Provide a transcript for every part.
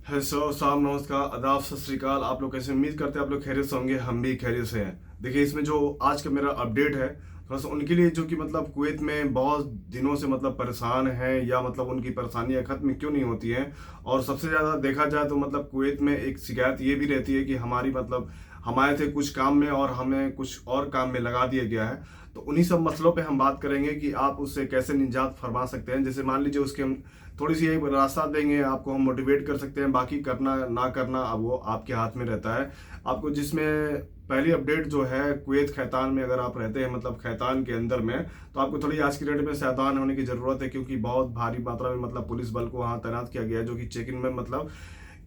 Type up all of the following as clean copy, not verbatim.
है सो साहब, नमस्कार, आदाब, सत श्रीकाल। आप लोग कैसे? उम्मीद करते हैं आप लोग खैरियत से होंगे। हम भी खैरियत से हैं। देखिए, इसमें जो आज का मेरा अपडेट है, थोड़ा सा उनके लिए जो कि मतलब कुवैत में बहुत दिनों से मतलब परेशान है, या मतलब उनकी परेशानियां खत्म क्यों नहीं होती हैं। और सबसे ज़्यादा देखा जाए तो मतलब कुवैत में एक शिकायत ये भी रहती है कि हमारी मतलब हम आए थे कुछ काम में और हमें कुछ और काम में लगा दिया गया है। तो उन्हीं सब मसलों पे हम बात करेंगे कि आप उससे कैसे निजात फरमा सकते हैं। जैसे मान लीजिए उसके हम थोड़ी सी एक रास्ता देंगे आपको, हम मोटिवेट कर सकते हैं। बाकी करना ना करना अब वो आपके हाथ में रहता है। आपको जिसमें पहली अपडेट जो है, कुवैत खैतान में अगर आप रहते हैं मतलब खैतान के अंदर में, तो आपको थोड़ी आज की डेट में सावधान होने की ज़रूरत है, क्योंकि बहुत भारी मात्रा में मतलब पुलिस बल को वहाँ तैनात किया गया है, जो कि चेक इन में मतलब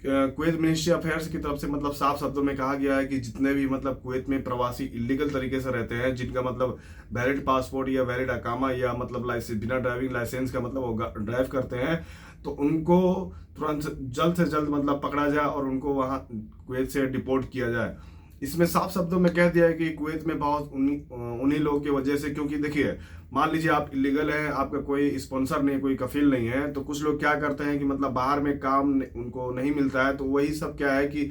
कुवैत मिनिस्ट्री अफेयर्स की तरफ से मतलब साफ शब्दों में कहा गया है कि जितने भी मतलब कुवैत में प्रवासी इलीगल तरीके से रहते हैं, जिनका मतलब वैलिड पासपोर्ट या वैलिड अकामा या मतलब लाइसेंस, बिना ड्राइविंग लाइसेंस का मतलब वो ड्राइव करते हैं, तो उनको तुरंत जल्द से जल्द मतलब पकड़ा जाए और उनको वहाँ कुवैत से डिपोर्ट किया जाए। इसमें साफ शब्दों में कह दिया है कि कुवैत में बहुत उन्हीं उन्हीं लोगों की वजह से, क्योंकि देखिए, मान लीजिए आप इलीगल हैं, आपका कोई स्पॉन्सर नहीं, कोई कफील नहीं है, तो कुछ लोग क्या करते हैं कि मतलब बाहर में काम उनको नहीं मिलता है, तो वही सब क्या है कि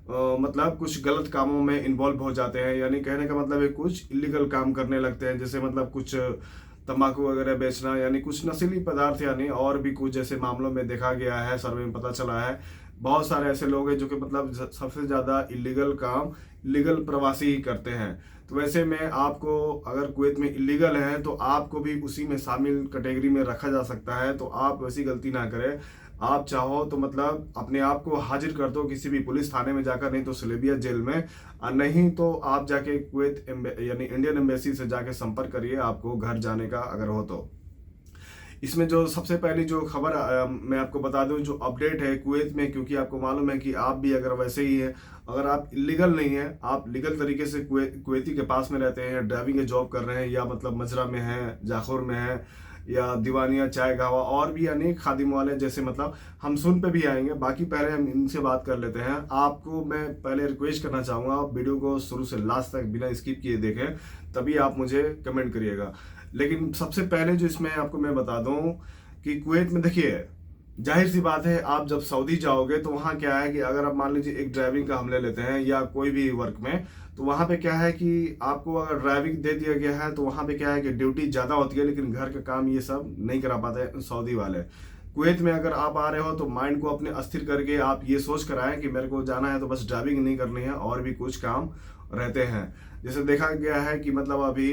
मतलब कुछ गलत कामों में इन्वॉल्व हो जाते हैं। यानी कहने का मतलब है कुछ इलीगल काम करने लगते हैं, जैसे मतलब कुछ तंबाकू वगैरह बेचना, यानी कुछ नशीली पदार्थ, यानी और भी कुछ जैसे मामलों में देखा गया है, सर्वे में पता चला है। बहुत सारे ऐसे लोग हैं जो कि मतलब सबसे ज़्यादा इलीगल काम इलीगल प्रवासी ही करते हैं। तो वैसे में आपको अगर कुवैत में इलीगल है तो आपको भी उसी में शामिल कैटेगरी में रखा जा सकता है। तो आप वैसी गलती ना करें। आप चाहो तो मतलब अपने आप को हाजिर कर दो किसी भी पुलिस थाने में जाकर, नहीं तो सलेबिया जेल में, और नहीं तो आप जाके कुवैत यानी इंडियन एम्बेसी से जाके संपर्क करिए, आपको घर जाने का अगर हो तो। इसमें जो सबसे पहली जो खबर मैं आपको बता दूं, जो अपडेट है कुवैत में, क्योंकि आपको मालूम है कि आप भी अगर वैसे ही है, अगर आप इलीगल नहीं है, आप लीगल तरीके से कुवैती के पास में रहते हैं, ड्राइविंग के जॉब कर रहे हैं, या मतलब मजरा में है, जाखुर में है, या दीवानिया, चाय गावा, और भी अनेक खादिम वाले जैसे मतलब हम सुन पे भी आएंगे। बाकी पहले हम इनसे बात कर लेते हैं। आपको मैं पहले रिक्वेस्ट करना चाहूँगा, आप वीडियो को शुरू से लास्ट तक बिना स्किप किए देखें, तभी आप मुझे कमेंट करिएगा। लेकिन सबसे पहले जो इसमें आपको मैं बता दूं कि कुवैत में देखिए, जाहिर सी बात है, आप जब सऊदी जाओगे तो वहाँ क्या है कि अगर आप मान लीजिए एक ड्राइविंग का हम ले लेते हैं या कोई भी वर्क में, तो वहाँ पे क्या है कि आपको अगर ड्राइविंग दे दिया गया है तो वहाँ पे क्या है कि ड्यूटी ज़्यादा होती है, लेकिन घर का काम ये सब नहीं करा पाते सऊदी वाले। कुवैत में अगर आप आ रहे हो तो माइंड को अपने अस्थिर करके आप ये सोच कर आए कि मेरे को जाना है तो बस ड्राइविंग नहीं करनी है, और भी कुछ काम रहते हैं। जैसे देखा गया है कि मतलब अभी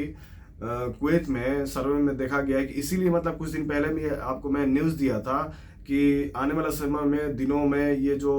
कुवैत में सर्वे में देखा गया है कि इसीलिए मतलब कुछ दिन पहले भी आपको मैं न्यूज़ दिया था कि आने वाला समय में दिनों में ये जो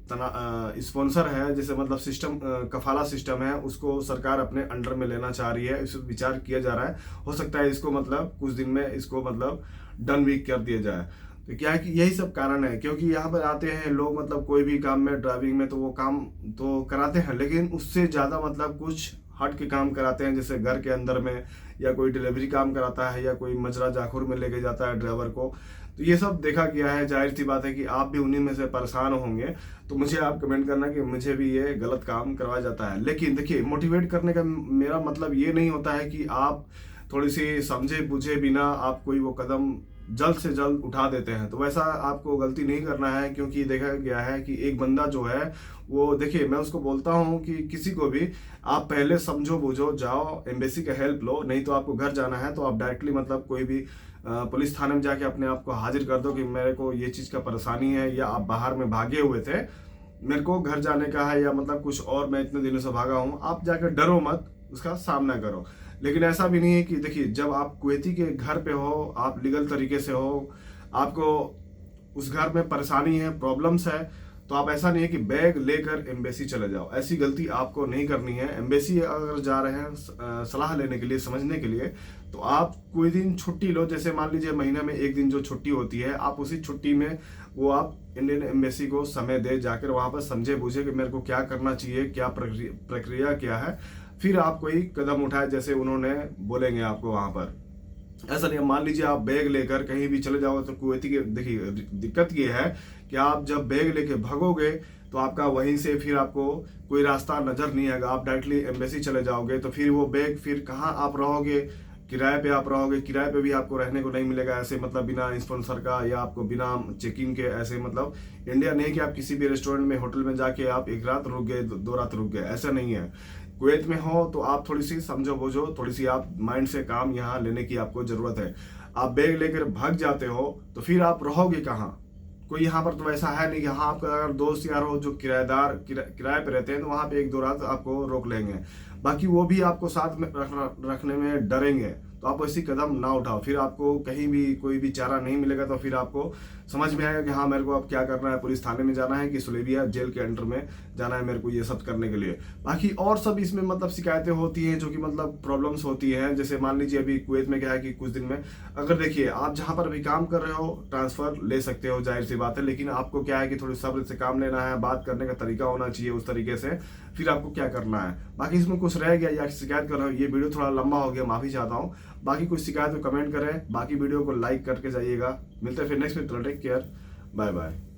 स्पॉन्सर है, जैसे मतलब सिस्टम कफाला सिस्टम है, उसको सरकार अपने अंडर में लेना चाह रही है। इस पर विचार किया जा रहा है। हो सकता है इसको मतलब कुछ दिन में इसको मतलब डन भी कर दिया जाए। तो क्या है कि यही सब कारण है, क्योंकि यहाँ पर आते हैं लोग मतलब कोई भी काम में ड्राइविंग में तो वो काम तो कराते हैं, लेकिन उससे ज़्यादा मतलब कुछ हट के काम कराते हैं, जैसे घर के अंदर में, या कोई डिलीवरी काम कराता है, या कोई मजरा जाखुर में लेके जाता है ड्राइवर को। तो ये सब देखा गया है। जाहिर सी बात है कि आप भी उन्हीं में से परेशान होंगे। तो मुझे आप कमेंट करना कि मुझे भी ये गलत काम करवाया जाता है। लेकिन देखिए, मोटिवेट करने का मेरा मतलब ये नहीं होता है कि आप थोड़ी सी समझे बुझे बिना आप कोई वो कदम जल्द से जल्द उठा देते हैं। तो वैसा आपको गलती नहीं करना है, क्योंकि देखा गया है कि एक बंदा जो है वो, देखिए, मैं उसको बोलता हूँ कि किसी को भी आप पहले समझो बुझो, जाओ एम्बेसी का हेल्प लो, नहीं तो आपको घर जाना है तो आप डायरेक्टली मतलब कोई भी पुलिस थाने में जाके अपने आप को हाजिर कर दो कि मेरे को ये चीज़ का परेशानी है, या आप बाहर में भागे हुए थे, मेरे को घर जाने का है, या मतलब कुछ और मैं इतने दिनों से भागा हूँ। आप जाकर डरो मत, उसका सामना करो। लेकिन ऐसा भी नहीं है कि देखिए, जब आप कुवैती के घर पे हो, आप लीगल तरीके से हो, आपको उस घर में परेशानी है, प्रॉब्लम्स है, तो आप ऐसा नहीं है कि बैग लेकर एम्बेसी चले जाओ। ऐसी गलती आपको नहीं करनी है। एम्बेसी अगर जा रहे हैं सलाह लेने के लिए, समझने के लिए, तो आप कोई दिन छुट्टी लो। जैसे मान लीजिए महीने में एक दिन जो छुट्टी होती है, आप उसी छुट्टी में वो आप इंडियन एम्बेसी को समय दे, जाकर वहाँ पर समझे बूझे कि मेरे को क्या करना चाहिए, क्या प्रक्रिया क्या है, फिर आप कोई कदम उठाए जैसे उन्होंने बोलेंगे आपको वहाँ पर। ऐसा नहीं, मान लीजिए आप बैग लेकर कहीं भी चले जाओगे तो कुवैती के देखिए दिक्कत ये है कि आप जब बैग लेके भागोगे तो आपका वहीं से फिर आपको कोई रास्ता नजर नहीं आएगा। आप डायरेक्टली एम्बेसी चले जाओगे तो फिर वो बैग फिर कहाँ आप रहोगे, किराए पे आप रहोगे, किराए पे भी आपको रहने को नहीं मिलेगा ऐसे मतलब बिना स्पॉन्सर का या आपको बिना चेकिंग के ऐसे मतलब इंडिया नहीं कि आप किसी भी रेस्टोरेंट में होटल में जाके आप एक रात रुक गए, दो रात रुक गए, ऐसा नहीं है। कुवैत में हो तो आप थोड़ी सी समझो बोझो, थोड़ी सी आप माइंड से काम यहाँ लेने की आपको जरूरत है। आप बैग लेकर भाग जाते हो तो फिर आप रहोगे कहाँ? कोई यहाँ पर तो वैसा है नहीं कि हाँ आपका अगर दोस्त यार हो जो किराएदार किराए पे रहते हैं तो वहाँ पे एक दो रात आपको रोक लेंगे, बाकी वो भी आपको साथ में रखने में डरेंगे। तो आप ऐसी कदम ना उठाओ, फिर आपको कहीं भी कोई भी चारा नहीं मिलेगा तो फिर आपको समझ में आएगा कि हाँ मेरे को अब क्या करना है, पुलिस थाने में जाना है कि सुलेबिया जेल के अंडर में जाना है मेरे को ये सब करने के लिए। बाकी और सब इसमें मतलब शिकायतें होती हैं जो कि मतलब प्रॉब्लम्स होती हैं। जैसे मान लीजिए अभी कुवैत में क्या है कि कुछ दिन में अगर देखिए आप जहाँ पर अभी काम कर रहे हो ट्रांसफर ले सकते हो, जाहिर सी बात है, लेकिन आपको क्या है कि थोड़ी सब्र से काम लेना है, बात करने का तरीका होना चाहिए उस तरीके से, फिर आपको क्या करना है। बाकी इसमें कुछ रह गया या शिकायत कर रहे हो, ये वीडियो थोड़ा लंबा हो गया, माफी चाहता हूँ। बाकी कुछ शिकायत तो कमेंट करें, बाकी वीडियो को लाइक करके जाइएगा। मिलते हैं फिर नेक्स्ट में, टेक केयर, बाय बाय।